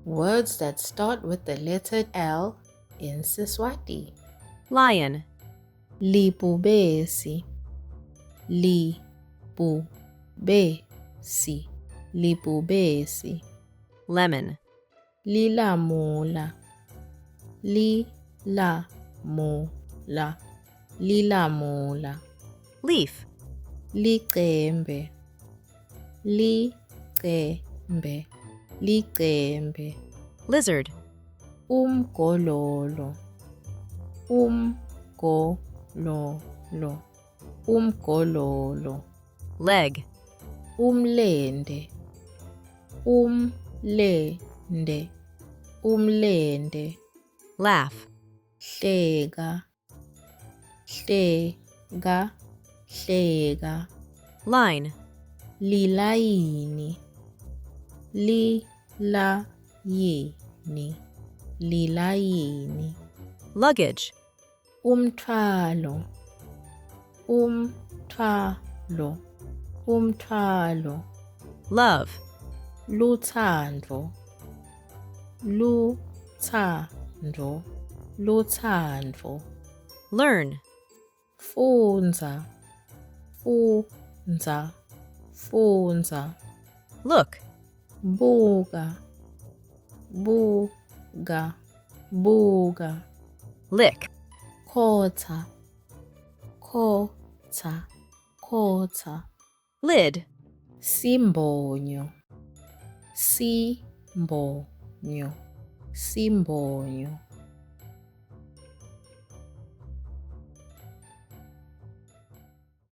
Words that start with the letter L in Siswati. Lion, Lipubesi, lipubesi, lipubesi. lemon, Lilamula, lilamula, lilamula. leaf, Licembe, licembe, licembe. lizard, Umgololo, umgololo, umgololo. leg, Umlende, umlende, umlende. laugh, Hleka, hleka, hleka. line, Lilayini, lilayini, lilayini. luggage, Umthwalo, umthwalo, umthwalo. love, Luthando, luthando, luthando. learn, Fundza, fundza, fundza. look, Buka, buka, buka. lick, Khotha, khotha, khotha. lid, Simbonyo, simbonyo, simbonyo.